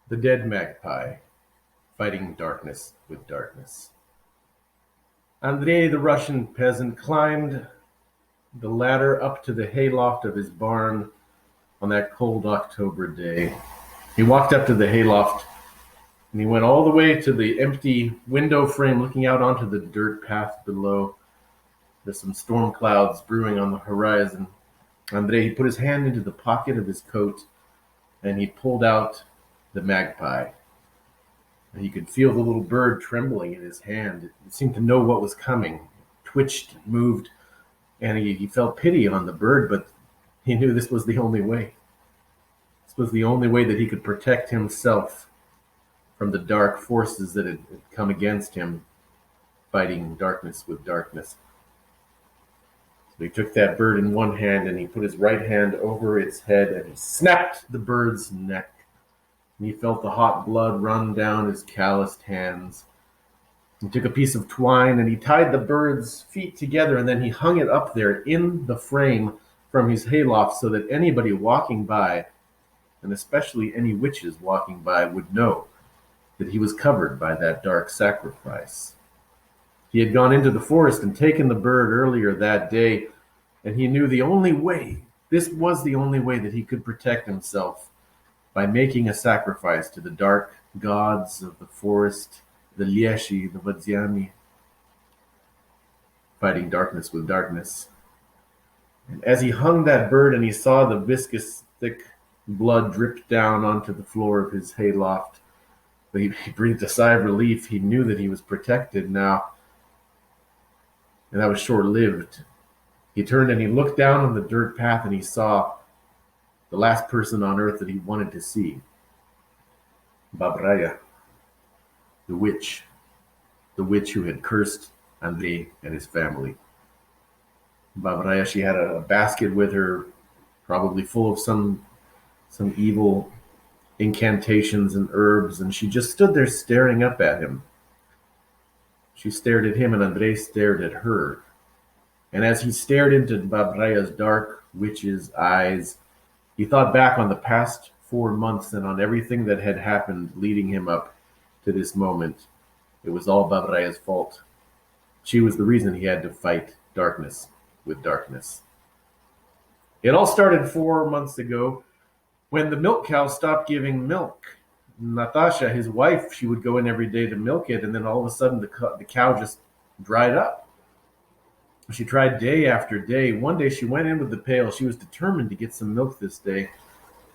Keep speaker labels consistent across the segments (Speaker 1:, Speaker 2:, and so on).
Speaker 1: The dead magpie, fighting darkness with darkness. Andrei, the Russian peasant, climbed the ladder up to the hayloft of his barn on that cold October day. He walked up to the hayloft and he went all the way to the empty window frame looking out onto the dirt path below. There's some storm clouds brewing on the horizon. Andrei, he put his hand into the pocket of his coat and he pulled out the magpie. And he could feel the little bird trembling in his hand. It seemed to know what was coming. It twitched, moved, and he felt pity on the bird, but he knew this was the only way. This was the only way that he could protect himself from the dark forces that had come against him, fighting darkness with darkness. So he took that bird in one hand and he put his right hand over its head and he snapped the bird's neck. And he felt the hot blood run down his calloused hands. He took a piece of twine and he tied the bird's feet together and then he hung it up there in the frame from his hayloft so that anybody walking by, and especially any witches walking by, would know that he was covered by that dark sacrifice. He had gone into the forest and taken the bird earlier that day, and he knew the only way, this was the only way that he could protect himself, by making a sacrifice to the dark gods of the forest, the Lieshi, the Vadziani, fighting darkness with darkness. And as he hung that bird and he saw the viscous, thick blood drip down onto the floor of his hayloft, he breathed a sigh of relief. He knew that he was protected now, and that was short-lived. He turned and he looked down on the dirt path and he saw the last person on earth that he wanted to see. Babraya, the witch who had cursed Andrei and his family. Babraya, she had a basket with her, probably full of some evil incantations and herbs, and she just stood there staring up at him. She stared at him and Andrei stared at her. And as he stared into Babraya's dark witch's eyes, he thought back on the past 4 months and on everything that had happened leading him up to this moment. It was all Babraya's fault. She was the reason he had to fight darkness with darkness. It all started 4 months ago when the milk cow stopped giving milk. Natasha, his wife, she would go in every day to milk it, and then all of a sudden the cow just dried up. She tried day after day. One day she went in with the pail. She was determined to get some milk this day.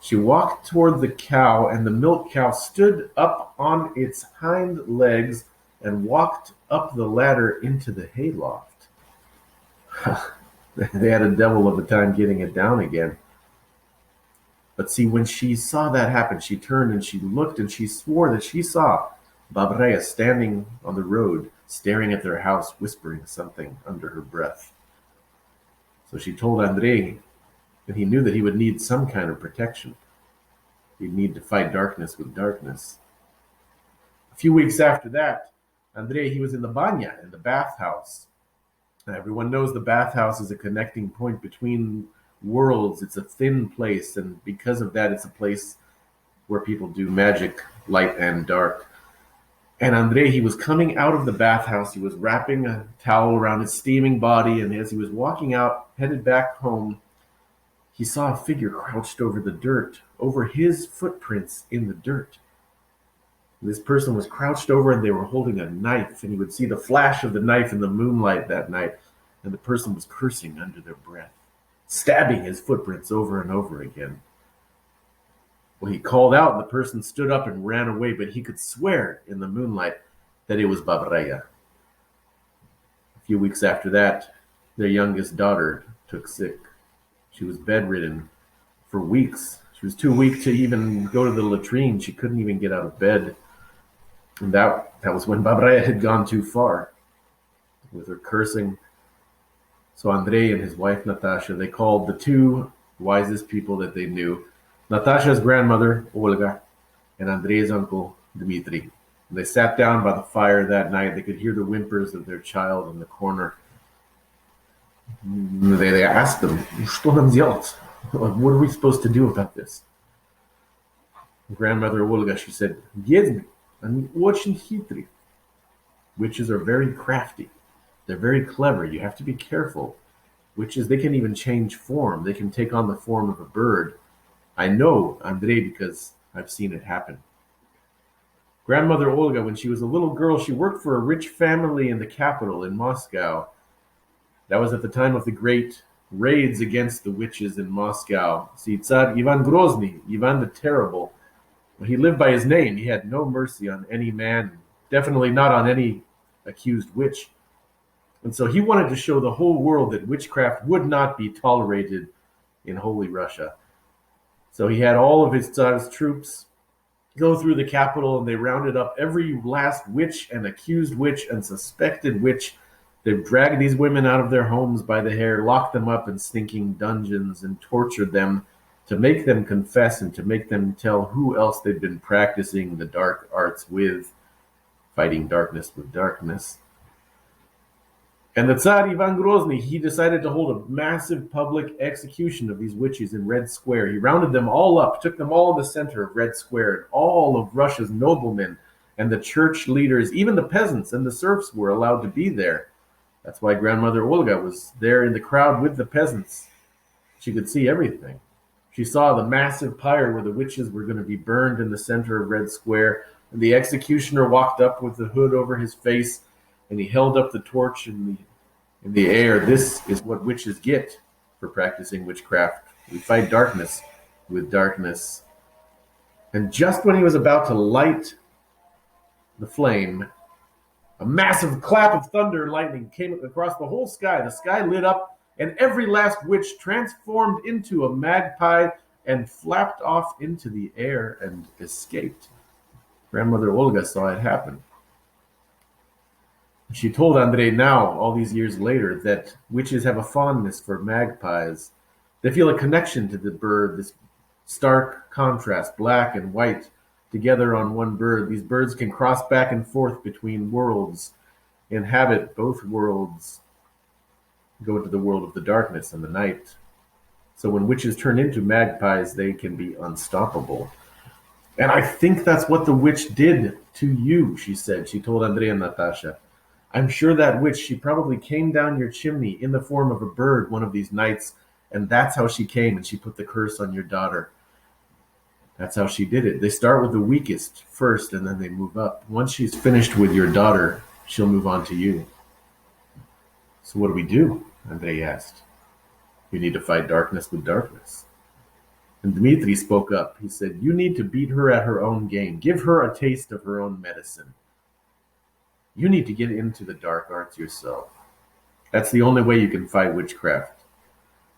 Speaker 1: She walked toward the cow, and the milk cow stood up on its hind legs and walked up the ladder into the hayloft. They had a devil of a time getting it down again. But see, when she saw that happen, she turned and she looked and she swore that she saw Babraya standing on the road, staring at their house, whispering something under her breath. So she told Andrei that he knew that he would need some kind of protection. He'd need to fight darkness with darkness. A few weeks after that, Andrei, he was in the banya, in the bathhouse. Everyone knows the bathhouse is a connecting point between worlds. It's a thin place, and because of that, it's a place where people do magic, light and dark. And Andrei, he was coming out of the bathhouse. He was wrapping a towel around his steaming body, and as he was walking out, headed back home, he saw a figure crouched over the dirt, over his footprints in the dirt. And this person was crouched over, and they were holding a knife, and he would see the flash of the knife in the moonlight that night, and the person was cursing under their breath, stabbing his footprints over and over again. Well, he called out, and the person stood up and ran away, but he could swear in the moonlight that it was Babraya. A few weeks after that, their youngest daughter took sick. She was bedridden for weeks. She was too weak to even go to the latrine. She couldn't even get out of bed. And that was when Babraya had gone too far with her cursing. So Andrei and his wife Natasha, they called the two wisest people that they knew, Natasha's grandmother, Olga, and Andrei's uncle, Dmitri. They sat down by the fire that night. They could hear the whimpers of their child in the corner. They asked them, "Что нам делать? What are we supposed to do about this?" Grandmother Olga, she said, "Ведьмы, они очень хитрые." Witches are very crafty. They're very clever. You have to be careful. Witches, they can even change form. They can take on the form of a bird. I know, Andrei, because I've seen it happen. Grandmother Olga, when she was a little girl, she worked for a rich family in the capital, in Moscow. That was at the time of the great raids against the witches in Moscow. See, Tsar Ivan Grozny, Ivan the Terrible, he lived by his name. He had no mercy on any man, definitely not on any accused witch. And so he wanted to show the whole world that witchcraft would not be tolerated in Holy Russia. So he had all of his Tsar's troops go through the capital, and they rounded up every last witch and accused witch and suspected witch. They dragged these women out of their homes by the hair, locked them up in stinking dungeons, and tortured them to make them confess and to make them tell who else they'd been practicing the dark arts with, fighting darkness with darkness. And the Tsar Ivan Grozny, he decided to hold a massive public execution of these witches in Red Square. He rounded them all up, took them all in the center of Red Square, and all of Russia's noblemen and the church leaders, even the peasants and the serfs, were allowed to be there. That's why Grandmother Olga was there in the crowd with the peasants. She could see everything. She saw the massive pyre where the witches were going to be burned in the center of Red Square, and the executioner walked up with the hood over his face, and he held up the torch in the air. This is what witches get for practicing witchcraft. We fight darkness with darkness. And just when he was about to light the flame, a massive clap of thunder and lightning came across the whole sky. The sky lit up, and every last witch transformed into a magpie and flapped off into the air and escaped. Grandmother Olga saw it happen. She told Andrei now, all these years later, that witches have a fondness for magpies. They feel a connection to the bird, this stark contrast, black and white, together on one bird. These birds can cross back and forth between worlds, inhabit both worlds, go into the world of the darkness and the night. So when witches turn into magpies, they can be unstoppable. And I think that's what the witch did to you, she said. She told Andrei and Natasha. I'm sure that witch, she probably came down your chimney in the form of a bird one of these nights, and that's how she came, and she put the curse on your daughter. That's how she did it. They start with the weakest first, and then they move up. Once she's finished with your daughter, she'll move on to you. So what do we do? Andrei asked. We need to fight darkness with darkness. And Dmitri spoke up. He said, you need to beat her at her own game. Give her a taste of her own medicine. You need to get into the dark arts yourself. That's the only way you can fight witchcraft.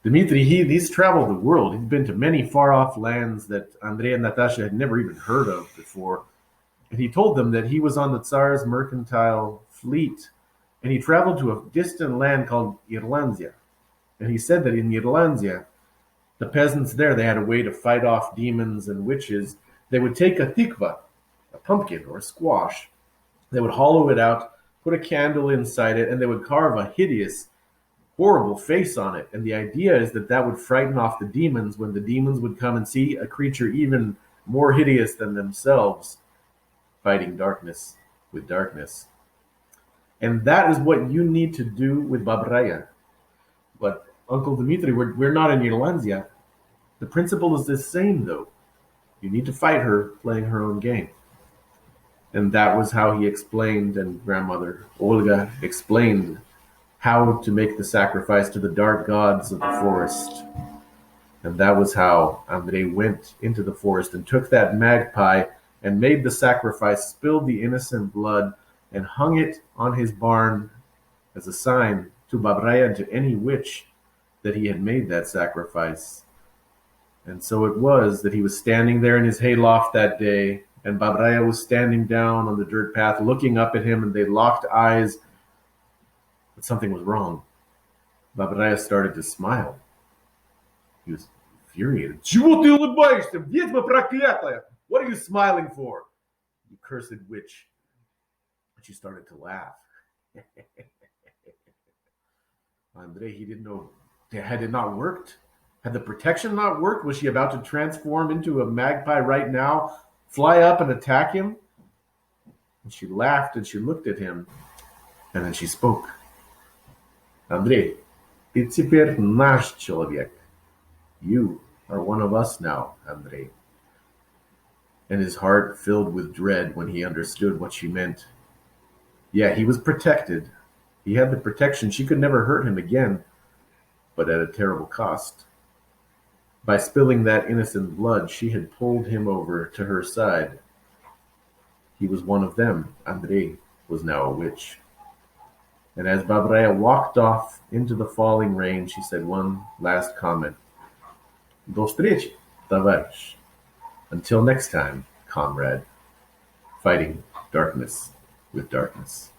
Speaker 1: Dmitri, he's traveled the world. He's been to many far-off lands that Andrei and Natasha had never even heard of before. And he told them that he was on the Tsar's mercantile fleet, and he traveled to a distant land called Irlandia. And he said that in Irlandia, the peasants there, they had a way to fight off demons and witches. They would take a tikva, a pumpkin or a squash. They would hollow it out, put a candle inside it, and they would carve a hideous, horrible face on it. And the idea is that that would frighten off the demons when the demons would come and see a creature even more hideous than themselves, fighting darkness with darkness. And that is what you need to do with Babraya. But Uncle Dmitri, we're not in Irlandia. The principle is the same, though. You need to fight her playing her own game. And that was how he explained, and Grandmother Olga explained how to make the sacrifice to the dark gods of the forest. And that was how Andrei went into the forest and took that magpie and made the sacrifice, spilled the innocent blood, and hung it on his barn as a sign to Babraya and to any witch that he had made that sacrifice. And so it was that he was standing there in his hayloft that day, and Babraya was standing down on the dirt path looking up at him, and they locked eyes. But something was wrong. Babraya started to smile. He was infuriated. Чего ты улыбаешься? Ведьма проклятая! What are you smiling for? You cursed witch. And she started to laugh. Andrei, he didn't know. Had it not worked? Had the protection not worked? Was she about to transform into a magpie right now, fly up and attack him? And she laughed and she looked at him, and then she spoke. Andrei, ты теперь наш человек. You are one of us now, Andrei. And his heart filled with dread when he understood what she meant. Yeah, he was protected. He had the protection. She could never hurt him again, but at a terrible cost. By spilling that innocent blood, she had pulled him over to her side. He was one of them. Andrei was now a witch. And as Babraya walked off into the falling rain, she said one last comment. До встречи, товарищ. Until next time, comrade. Fighting darkness with darkness.